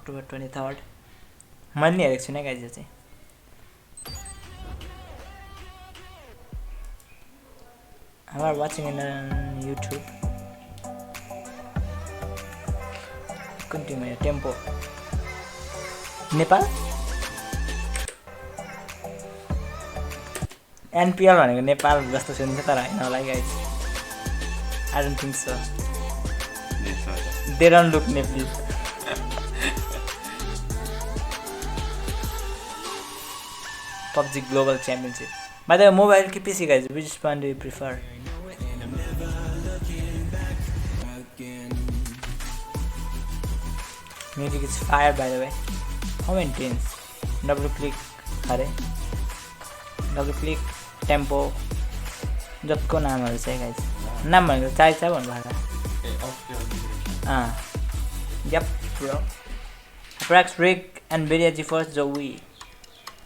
October 23rd. मैले नि हेरेको छुइनँ गाइज यो चाहिँ You are watching in YouTube. Continue tempo. Nepal? NPL भनेको नेपाल जस्तो सुनिन्छ तर हैन होला guys. I don't think so. They don't look Nepalese. PUBG Global Championship. By the way, mobile ki PC guys, which one do you prefer? Music is fire by the way. How intense? Double click, अरे double click, tempo. जबको नामहरु छ guys. नाम भनेको चाइ छ भन्नु भएको. Yep, bro. Prax Rick and Nvidia GeForce Zoe.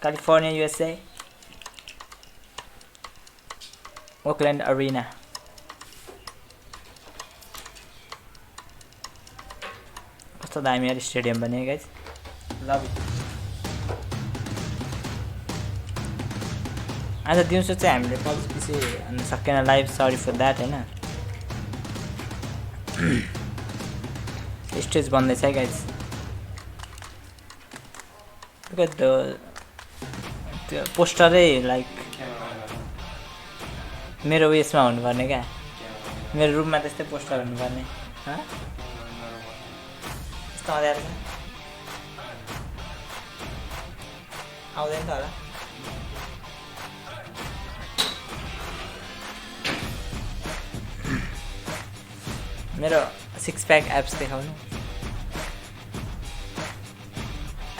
California, USA. Oakland Arena. कस्तो दामी यार स्टेडियम बने गाइस. Love it. आज दिउँसो चाहिँ हामीले PUBG PC हान्न सकेन लाइभ. सरी फर दैट हैन. स्टेज बन्दैछ है गाइस. बिकज त्यो पोस्टरै लाइक मेरो उयसमा हुनुपर्ने क्या. मेरो रुममा त्यस्तै पोस्टर हुनुपर्ने. यस्तो आउँदैन आउँदैन त होला. मेरो 6 प्याक एप्स देखाउनु.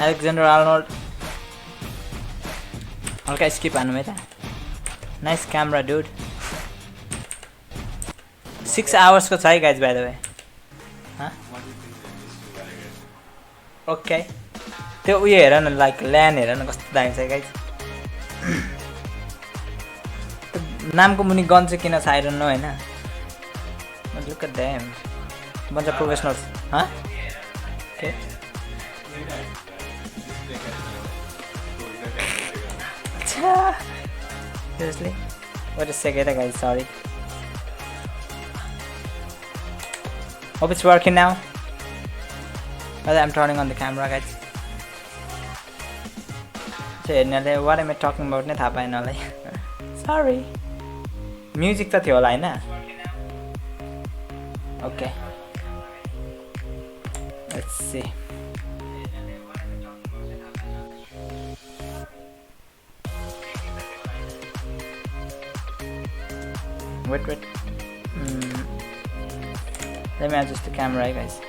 Alexander Arnold. हल्का स्किप हान्नु है त. Nice camera dude. 6 hours को छ है guys by the way. Okay. त्यो उयो हेर न लाइक ल्यान्ड हेर न कस्तो दामी छ गाइस. नामको मुनि गन चाहिँ किन छ I don't know Hahn. Look at them. Bunch of professionals. Okay. Seriously? Wait a second guys, sorry. Hope it's working now. Well, I'm turning on the camera guys. So, what am I talking about? Sorry. Music त थियो होला हैन. Okay. Let's see. Wait. Let me adjust the camera, guys.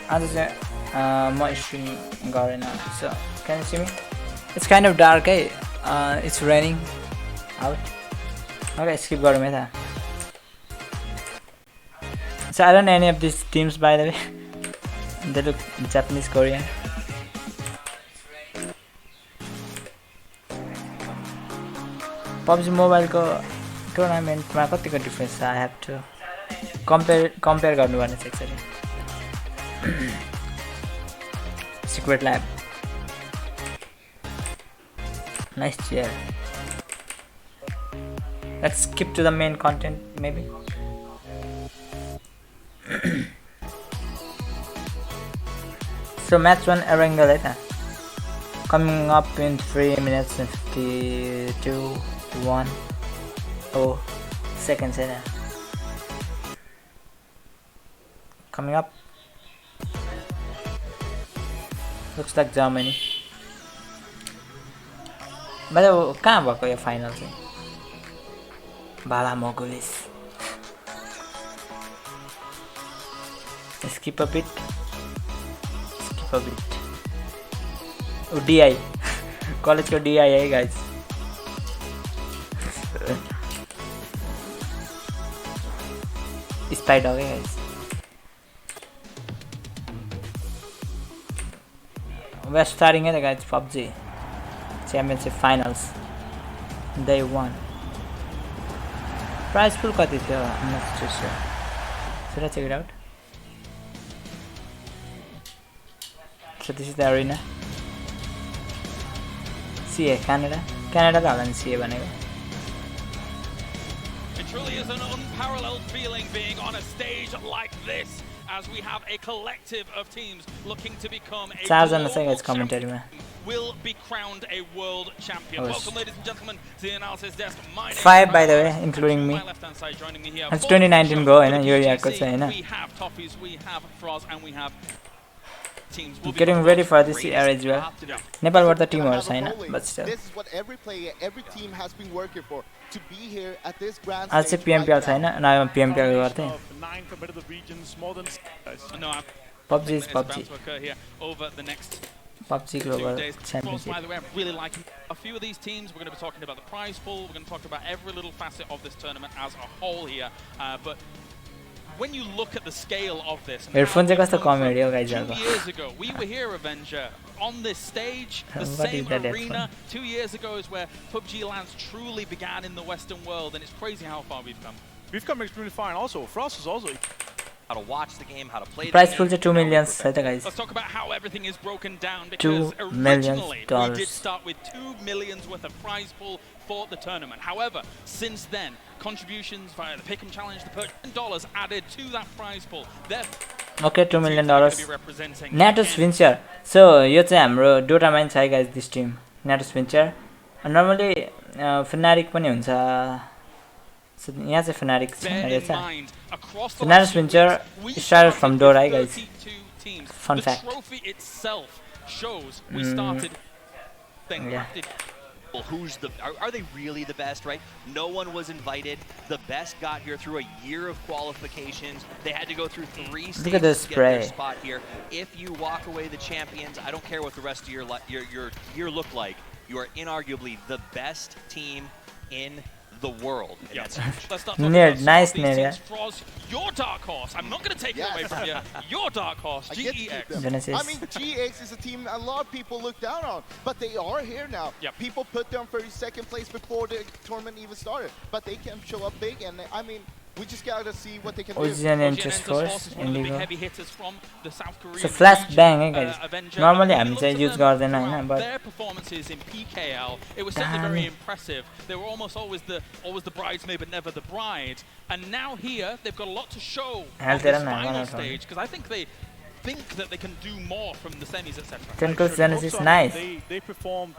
As my stream going on. So, can you see me? It's kind of dark, eh? It's raining out. Okay, skip got me there. So I don't know any of these teams by the way. They look Japanese, Korean. PUBG Mobile को tournament मा कतिको difference I have to compare गर्नु पर्ने छ actually. Secret lab. Nice chair. Let's skip to the main content maybe. So match 1 Erangel later. Coming up in 3 minutes and 52 seconds later. Coming up. Looks like Germany. But कहाँ भएको यो final चाहिँ? Bala Mogulis. Skip a bit. Oh, DI. College को DI है guys. Spy dog है guys. We're starting it guys. PUBG Championship Finals. Day 1. Prize pool कति थियो? I'm not too sure. Should I check it out? So this is the arena. CA, Canada. Canada da होला नि CA भनेको. It truly is an unparalleled feeling being on a stage like this, as we have a collective of teams looking to become a global champion, will be crowned a world champion. Welcome, ladies and gentlemen, to the analysis desk. My name 5 by the way, including me. my left-hand side joining me here. It's 2019 go, हैन यो याको छ हैन. We have Toffees, we have Froz, and we have teams. Getting ready for this year as well. Nepalबाट त टिमहरु छैन, but still. This is what every player, every team has been working for, to be here at this grand आज चाहिँ PMPL छैन, नयाँ PMPL गर्थे. PUBG is PUBG. Over the next PUBG Global Championship. By the way, I'm really liking a few of these teams. We're going to be talking about the prize pool. We're going to talk about every little facet of this tournament as a whole here. But when you look at the scale of this, Earphone चाहिँ कस्तो comedy हो guys 2 years ago, we were here, Avenger, on this stage, the same arena. 2 years ago is where PUBG LITE truly began in the Western world, and it's crazy how far we've come. We've come extremely far, and also Frost is also how to watch the game, how to play the Prize game. pool चाहिँ 2 million छ त guys. Let's talk about how everything is broken down, because $2 originally we million. did start with $2 million worth of prize pool for the tournament. However, since then, contributions via the Pick'em Challenge, the $10 added to that prize pool. Okay, $2 million. Natus Venture. So यो चाहिँ हाम्रो Dota mine छ guys, this team. Natus Venture. Normally Fnatic पनि हुन्छ. So यहाँ चाहिँ Fnatic रहेछ. So Natus Venture started from Dota guys. Fun fact. The trophy itself shows we started Who's the are they really the best, right? No one was invited. The best got here through a year of qualifications. They had to go through 3 stages to get their spot here. If you walk away the champions, I don't care what the rest of your year look like. You are inarguably the best team in the world. Yeah. Let's not talk about nice teams. Froz, your dark horse. I'm not going to take it away from you. Your dark horse, GEX. I mean, GEX is a team a lot of people look down on, but they are here now. Yep. People put them for second place before the tournament even started, but they can show up big, and I mean, we just gotta see what they can do. Ocean Interest Force, Indigo. Heavy hitters from the South Korean so flashbang guys. Avenger. Normally हामी चाहिँ use गर्दैन हैन, but their performances in PKL, it was certainly very impressive. They were almost always the bridesmaid but never the bride. And now here they've got a lot to show on this final stage, because I think they think that they can do more from the semis, etc. Tentacles Genesis nice. They performed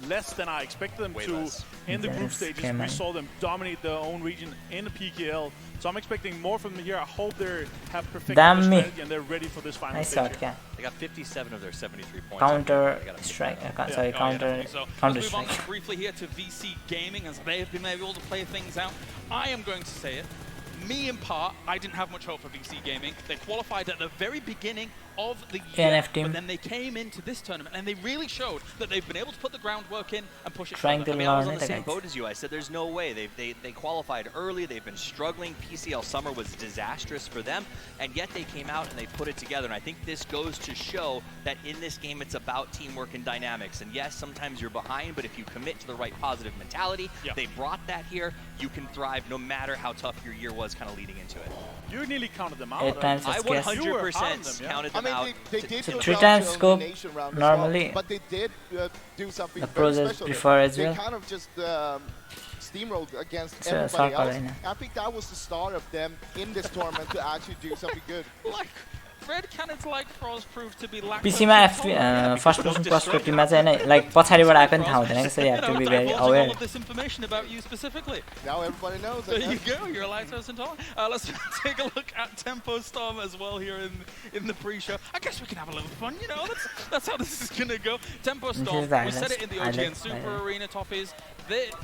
less than I expected them to in the group stages. We saw them dominate their own region in the PKL, so I'm expecting more from them here. I hope they have perfected the strategy and they're ready for this final nice stage. Shot, They got 57 of their 73 points. Counter strike, sorry, counter Let's move on briefly here to VC Gaming, as they have been able to play things out. I am going to say it. Me, in part, I didn't have much hope for VC Gaming. They qualified at the very beginning of the year, but then they came into this tournament and they really showed that they've been able to put the groundwork in and push it trying further. to I was on the same boat as you. I said there's no way. They qualified early. They've been struggling. PCL summer was disastrous for them, and yet they came out and they put it together. And I think this goes to show that in this game it's about teamwork and dynamics. And yes, sometimes you're behind, but if you commit to the right positive mentality, they brought that here. You can thrive no matter how tough your year was kind of leading into it. You nearly counted them out. 8 times I 100% counted them out. They did so 3 times scope normally, but they did do something the very process special. Before as well. They kind of just steamrolled against everybody else. I think that was the start of them in this tournament to actually do something good. Like Red Cannons like Froz proved to be lacking. PC मा first person perspective मा चाहिँ हैन like पछाडीबाट आएको नि थाहा हुँदैन, so you have to be very aware. All of this information about you specifically. Now everybody knows. There you go. You're a lactose intolerant. Let's take a look at Tempo Storm as well here in the pre-show. I guess we can have a little fun. You know, that's how this is gonna go. Tempo Storm. We said it in the OGN Super Arena Toffees.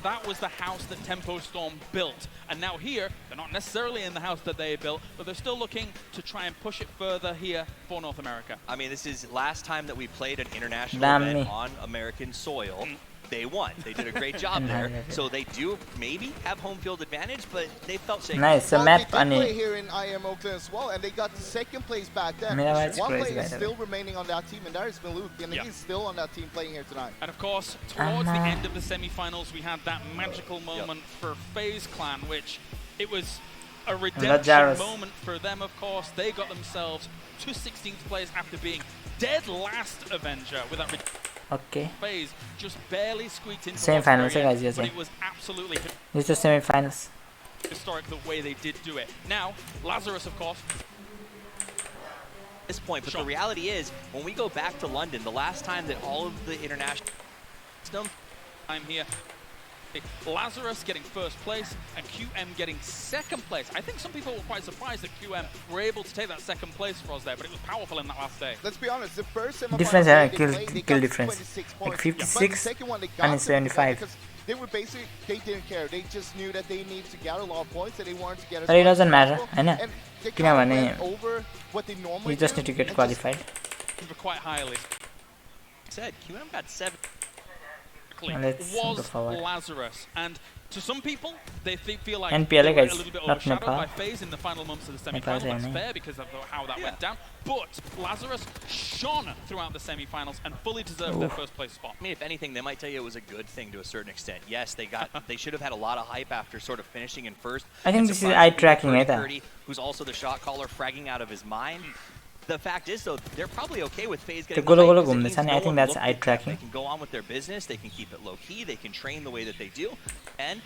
That was the house that Tempo Storm built, and now here they're not necessarily in the house that they built, but they're still looking to try and push it further here for North America. I mean, this is last time that we played an international event on American soil. They won. They did a great job there. So they do maybe have home field advantage, but they felt safe. Nice. So they did play here in IM Oakland as well, and they got the second place back then. One player is still remaining on that team, and that is Maluk, and he's still on that team playing here tonight. And of course, towards the end of the semi-finals, we had that magical moment for FaZe Clan, which it was a a redemption moment for them, of course. They got themselves to 16th place after being dead last Avenger with that phase. Just barely squeaked into semi-finals, guys. but it was absolutely it's just semi-finals. Historic the way they did do it. Now, Lazarus, of course. This point, but the reality is, when we go back to London, the last time that all of the international time here, Lazarus getting first place and QM getting second place. I think some people were quite surprised that QM were able to take that second place for us there, but it was powerful in that last day. Let's be honest, the first difference, kill difference, like 56 and 75. They were basically, they didn't care. They just knew that they needed to gather a lot of points and they wanted to get but it doesn't matter, I know. They kind of went over what they normally you just need to get qualified. Quite highly. Said QM got 7. Was Lazarus, and to some people they feel like NPL, they were guys, a little bit not overshadowed Nepal. by FaZe in the final months of the semi-final. That's fair because of how that went down. But Lazarus shone throughout the semi-finals and fully deserved their first place spot. I mean, if anything, they might tell you it was a good thing to a certain extent. Yes, they should have had a lot of hype after sort of finishing in first. I think this is eye tracking, who's also the shot caller, fragging out of his mind. The fact is, though, they're probably okay with FaZe getting I think that's eye tracking. They can go on with their business. They can keep it low key. They can train the way that they do, and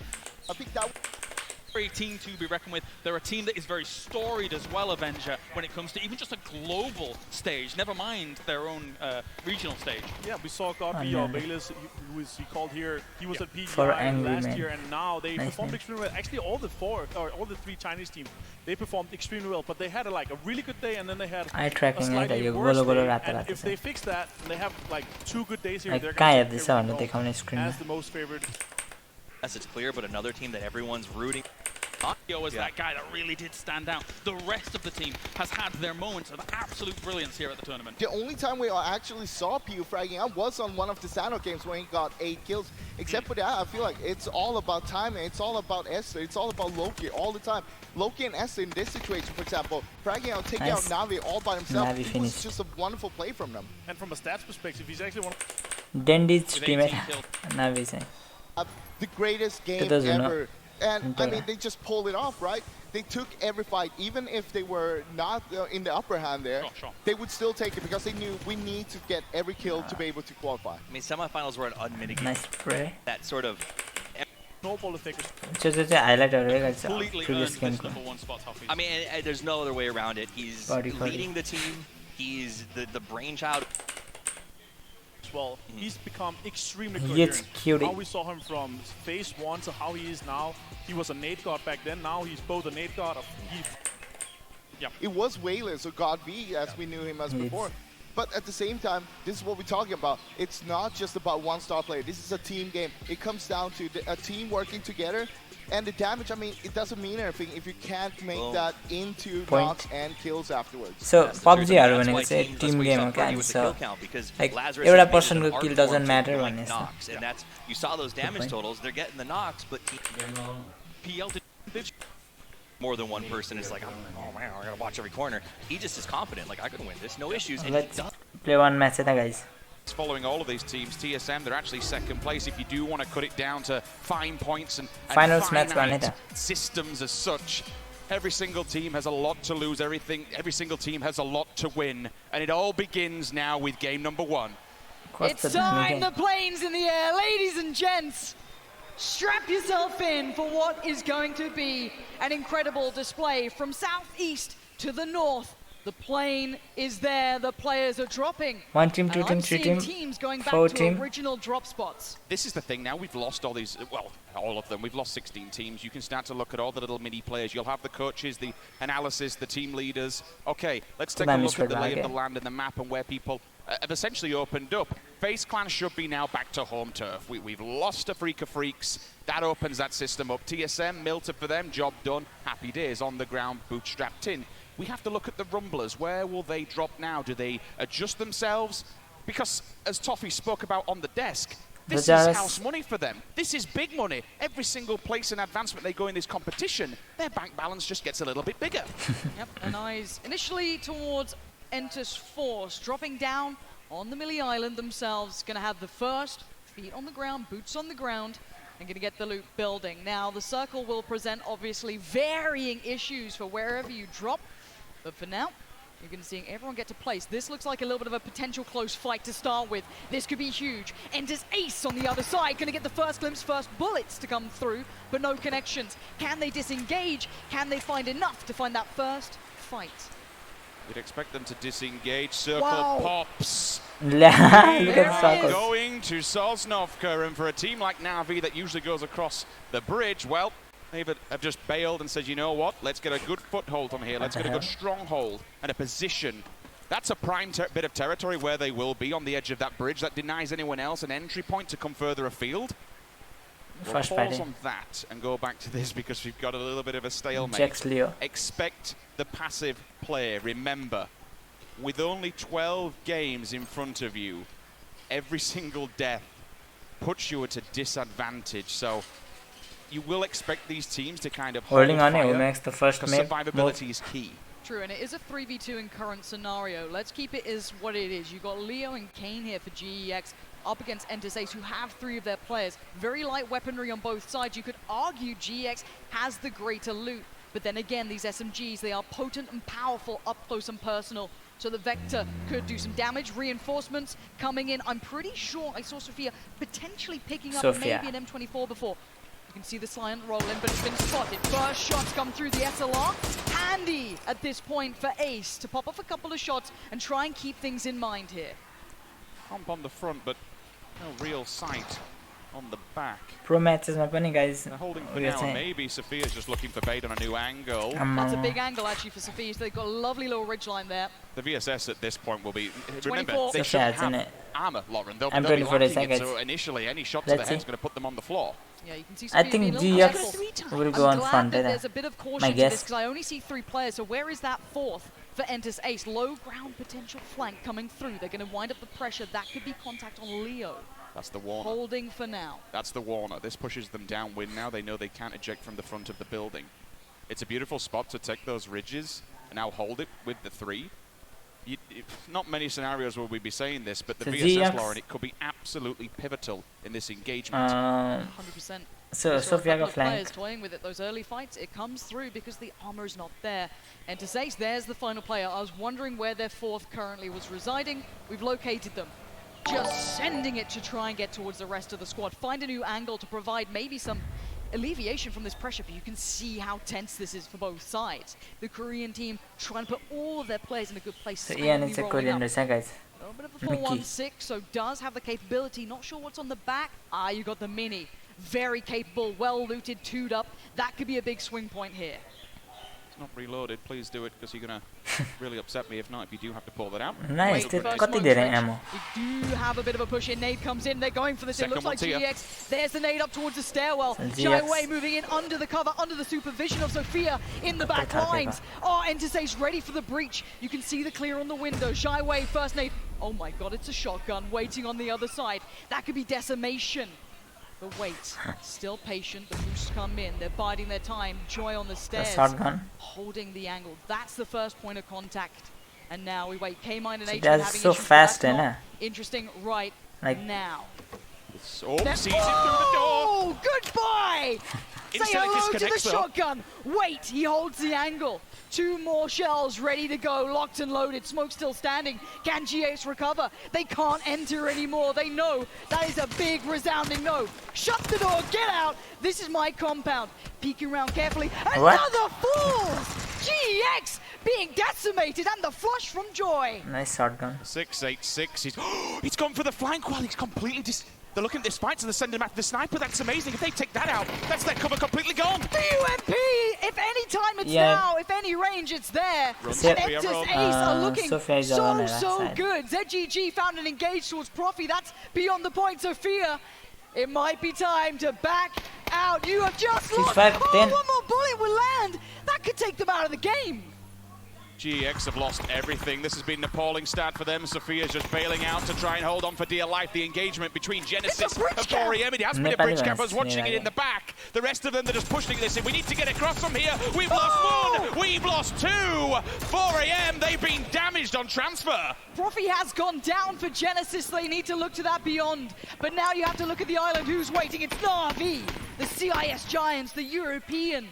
I think that. A team to be reckoned with. They're a team that is very storied as well, Avenger, when it comes to even just a global stage, never mind their own regional stage. Yeah, we saw Godby or Bayless, who is he called here. He was at PGI last year, and now they performed extremely well. Actually, all the 3 Chinese teams, they performed extremely well, but they had a really good day, and then they had a slightly worse day. And if they fix that, and they have like 2 good days here, they're going to as the most favored. Yes, it's clear, but another team that everyone's rooting. Was that guy that really did stand out. The rest of the team has had their moments of absolute brilliance here at the tournament. The only time we actually saw PU fragging out was on one of the Sano games when he got 8 kills. Except for that, I feel like it's all about timing. It's all about Esther. It's all about Loki all the time. Loki and Esther in this situation, for example, fragging out, taking out Navi all by himself. It was just a wonderful play from them. And from a stats perspective, he's actually one of Dendy's teammate Navi saying the greatest game ever. And I mean, they just pulled it off, right? They took every fight, even if they were not in the upper hand there, they would still take it because they knew we need to get every kill to be able to qualify. I mean, semifinals were an unmitigated. Nice spray. That sort of snowball effect. Highlight I mean, there's no other way around it. He's leading the team. He's the brainchild. Well, he's become extremely good. How we saw him from phase 1 to how he is now. He was a nade god back then. Now he's both a nade god. It was Wayless or God V as we knew him as before. But at the same time, this is what we're talking about. It's not just about one star player. This is a team game. It comes down to a team working together. And the damage, I mean, it doesn't mean anything if you can't make that into knocks and kills afterwards. So PUBG are winning, it's a team game, okay? So like every person who kill doesn't matter one is. And that's, you saw those damage totals, they're getting the knocks, but PL did more than one person is like, oh man, I gotta watch every corner. He just is confident, like I can win this, no issues. And let's play one match, guys. Following all of these teams, TSM, they're actually second place if you do want to cut it down to fine points and finite systems as such. Every single team has a lot to lose, every single team has a lot to win, and it all begins now with game number 1. It's time, the plane's in the air, ladies and gents. Strap yourself in for what is going to be an incredible display from southeast to the north. The plane is there, the players are dropping. 1 team, 2 team, 3 team, teams going back 4 to team. Original drop spots. This is the thing now, we've lost all these, well, all of them. We've lost 16 teams. You can start to look at all the little mini players. You'll have the coaches, the analysis, the team leaders. Okay, let's take a look at the lay of the land and the map and where people have essentially opened up. FaZe Clan should be now back to home turf. We've lost a Freak of Freaks. That opens that system up. TSM, Milton for them, job done. Happy days on the ground, bootstrapped in. We have to look at the Rumblers. Where will they drop now? Do they adjust themselves? Because, as Toffee spoke about on the desk, this is house money for them. This is big money. Every single place in advancement they go in this competition, their bank balance just gets a little bit bigger. Yep, and eyes initially towards Entus Force, dropping down on the Millie Island themselves. Going to have the first feet on the ground, boots on the ground. and going to get the loop building. Now, the circle will present, obviously, varying issues for wherever you drop. But for now, you're going to see everyone get to place. This looks like a little bit of a potential close fight to start with. This could be huge. Enters Ace on the other side. Going to get the first glimpse, first bullets to come through, but no connections. Can they disengage? Can they find enough to find that first fight? You'd expect them to disengage. Circle pops. Look at circles. Going to Sosnovka, and for a team like Na'Vi that usually goes across the bridge, well, they have just bailed and said, you know what, let's get a good foothold on here. Let's get a good stronghold and a position. That's a prime bit of territory where they will be on the edge of that bridge. That denies anyone else an entry point to come further afield. We'll pause on that and go back to this because we've got a little bit of a stalemate. Expect the passive play. Remember, with only 12 games in front of you, every single death puts you at a disadvantage. So you will expect these teams to kind of holding on it makes the first survivability is key. True, and it is a 3v2 in current scenario. Let's keep it as what it is. You've got Leo and Kane here for GEX up against Entis Ace, who have 3 of their players. Very light weaponry on both sides. You could argue GEX has the greater loot, but then again, these SMGs, they are potent and powerful up close and personal. So the Vector could do some damage. Reinforcements coming in. I'm pretty sure I saw Sophia potentially picking up maybe an M24 before. You can see the silent roll in, but it's been spotted. First shots come through the SLR. Handy at this point for Ace to pop off a couple of shots and try and keep things in mind here. Pump on the front, but no real sight on the back. Pro match is not winning, guys. They're holding for now. Maybe Sophia's just looking for bait on a new angle. That's a big angle actually for Sophia. So they've got a lovely little ridgeline there. The VSS at this point will be. 24. Remember, they should have armor, Lauren. They'll be lacking it, so initially any shot to the head is going to put them on the floor. Yeah, you can see I think GX will go on front. There's a bit of caution to this because I only see 3 players. So where is that 4th for Entis Ace? Low ground potential flank coming through. They're going to wind up the pressure. That could be contact on Leo. That's the Warner. Holding for now. That's the Warner. This pushes them downwind now. They know they can't eject from the front of the building. It's a beautiful spot to take those ridges and now hold it with the 3. Not many scenarios will we be saying this, but the VSS, Lauren, it could be absolutely pivotal in this engagement. 100%. So Sophia got flanked. Toying with it, those early fights, it comes through because the armor is not there. And to say there's the final player. I was wondering where their 4th currently was residing. We've located them. Just sending it to try and get towards the rest of the squad. Find a new angle to provide maybe some alleviation from this pressure, but you can see how tense this is for both sides. The Korean team trying to put all of their players in a good place. So Ian is a Korean racer, guys. A little bit of a 4-1-6, so does have the capability. Not sure what's on the back. You got the Mini. Very capable, well looted, 2'd up. That could be a big swing point here. It's not reloaded. Please do it, because you're going to really upset me if not, if you do have to pull that out. Nice. Ammo. We do have a bit of a push in. Nade comes in. They're going for this. It looks like GX. There's the nade up towards the stairwell. Shy Wei moving in under the cover, under the supervision of Sophia in the back lines. Entis Ace ready for the breach. You can see the clear on the window. Shy Wei first nade. Oh my god, it's a shotgun waiting on the other side. That could be decimation. But wait, still patient. The boosts come in. They're biding their time. Joy on the stairs. Holding the angle. That's the first point of contact. And now we wait. K-Mine and H having so fast, interesting right now. Oh, sees it through the door. Oh, goodbye! Say hello to the shotgun. Wait, he holds the angle. 2 more shells ready to go, locked and loaded. Smoke still standing. Can GX recover? They can't enter anymore. They know that is a big resounding no. Shut the door, get out. This is my compound. Peeking around carefully. Another falls! GX being decimated and the flush from Joy. Nice shotgun. 686. He's gone for the flank while he's completely they're looking at this fight, so they're sending him after the sniper. That's amazing. If they take that out, that's their cover completely gone. The UMP, if any time it's now, if any range, it's there. And Entis Ace are looking so good. ZGG found an engage towards Profi. That's beyond the point. Sophia, it might be time to back out. You have just lost. One more bullet will land. That could take them out of the game. GEX have lost everything. This has been an appalling start for them. Sophia's just bailing out to try and hold on for dear life. The engagement between Genesis and 4AM. It has been a bridge camp. I was watching it in the back. The rest of them, they're just pushing this in. We need to get across from here. We've lost one. We've lost two. 4AM, they've been damaged on transfer. Profi has gone down for Genesis. They need to look to that beyond. But now you have to look at the island. Who's waiting? It's Na'Vi, the CIS Giants, the European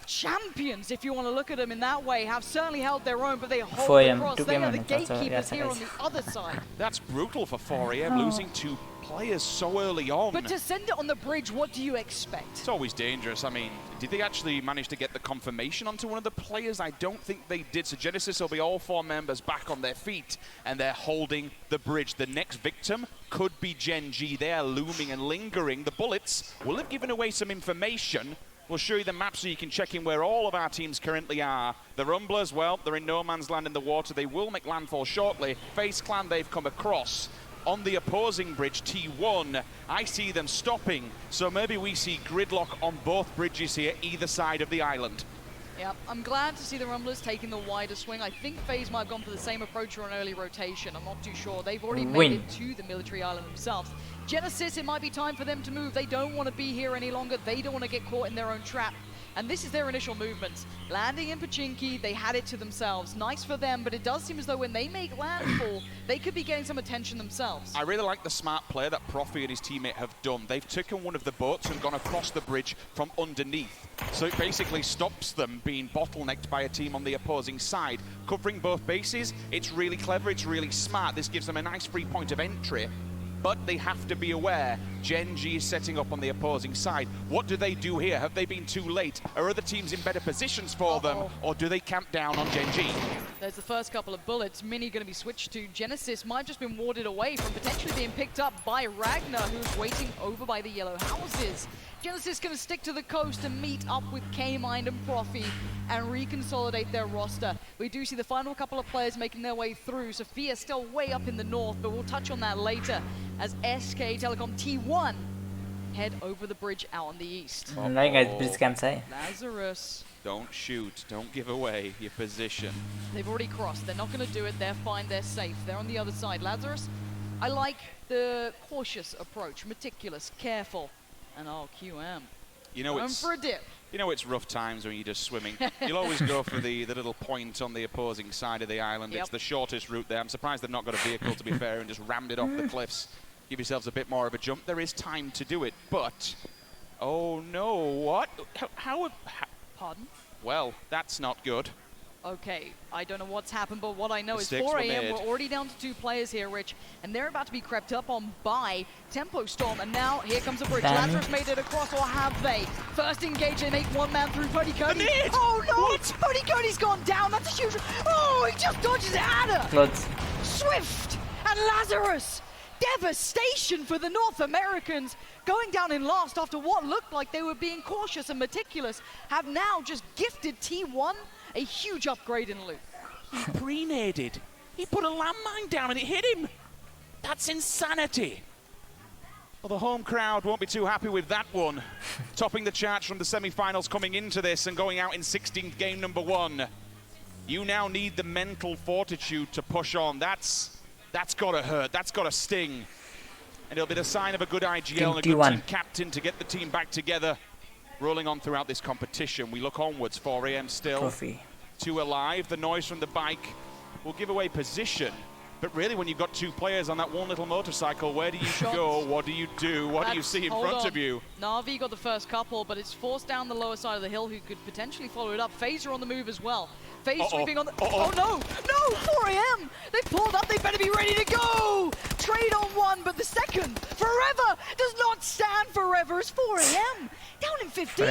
champions, if you want to look at them in that way, have certainly held their own, but they hold across. They are the gatekeepers here on the other side. That's brutal for 4AM, losing two players so early on. But to send it on the bridge, what do you expect? It's always dangerous. I mean, did they actually manage to get the confirmation onto one of the players? I don't think they did. So Genesis will be all 4 members back on their feet, and they're holding the bridge. The next victim could be Gen G. They are looming and lingering. The bullets will have given away some information. We'll show you the map so you can check in where all of our teams currently are. The Rumblers, well, they're in no man's land in the water. They will make landfall shortly. FaZe Clan, they've come across. On the opposing bridge, T1, I see them stopping. So maybe we see gridlock on both bridges here, either side of the island. Yep, I'm glad to see the Rumblers taking the wider swing. I think FaZe might have gone for the same approach or an early rotation. I'm not too sure. They've already made it to the military island themselves. Genesis, it might be time for them to move. They don't want to be here any longer. They don't want to get caught in their own trap. And this is their initial movements. Landing in Pachinki, they had it to themselves. Nice for them, but it does seem as though when they make landfall, they could be getting some attention themselves. I really like the smart play that Profi and his teammate have done. They've taken one of the boats and gone across the bridge from underneath. So it basically stops them being bottlenecked by a team on the opposing side. Covering both bases, it's really clever, it's really smart. This gives them a nice free point of entry. But they have to be aware, Gen G is setting up on the opposing side. What do they do here? Have they been too late? Are other teams in better positions for them? Or do they camp down on Gen G? There's the first couple of bullets. Mini going to be switched to. Genesis might have just been warded away from potentially being picked up by Ragnar, who's waiting over by the yellow houses. Genesis going to stick to the coast and meet up with K-Mind and Profi and reconsolidate their roster. We do see the final couple of players making their way through. Sophia still way up in the north, but we'll touch on that later as SK Telecom T1 head over the bridge out on the east. Lazarus. Don't shoot. Don't give away your position. They've already crossed. They're not going to do it. They're fine. They're safe. They're on the other side. Lazarus, I like the cautious approach. Meticulous, careful. And QM. You know, it's for a dip. You know, it's rough times when you're just swimming. You'll always go for the little point on the opposing side of the island. It's the shortest route there. I'm surprised they've not got a vehicle, to be fair, and just rammed it off the cliffs. Give yourselves a bit more of a jump. There is time to do it, but... Oh, no. What? How Pardon? Well, that's not good. Okay, I don't know what's happened, but what I know is Mistakes 4 AM, we're already down to 2 players here, Rich, and they're about to be crept up on by Tempo Storm, and now here comes a bridge. Lazarus made it across, or have they? First engage, they make one man through Pody Cody. Oh no! What? Pody Cody's gone down, that's a huge... Oh, he just dodges it at her! Swift and Lazarus! Devastation for the North Americans, going down in last after what looked like they were being cautious and meticulous, have now just gifted T1 a huge upgrade in loot. He pre-naded. He put a landmine down and it hit him. That's insanity. Well, the home crowd won't be too happy with that one. Topping the charts from the semi-finals coming into this and going out in 16th game number 1. You now need the mental fortitude to push on. That's got to hurt. That's got to sting. And it'll be the sign of a good IGL and a good team captain to get the team back together. Rolling on throughout this competition. We look onwards, 4 AM still. Profi. 2 alive. The noise from the bike will give away position. But really, when you've got 2 players on that one little motorcycle, where do you go? What do you do? What do you see in front of you? Na'Vi got the first couple, but it's forced down the lower side of the hill, who could potentially follow it up. FaZe are on the move as well. FaZe sweeping on the... Oh no! No! 4 AM! They pulled up, they better be ready to go! Trade on one, but the second, forever, does not stand forever as 4 AM. Down in 15.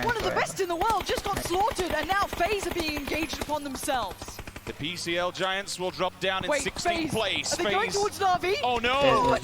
One of the best in the world just got slaughtered, and now FaZe are being engaged upon themselves. The PCL Giants will drop down in 16th place. Are they going towards Na'Vi? Oh no! Oh,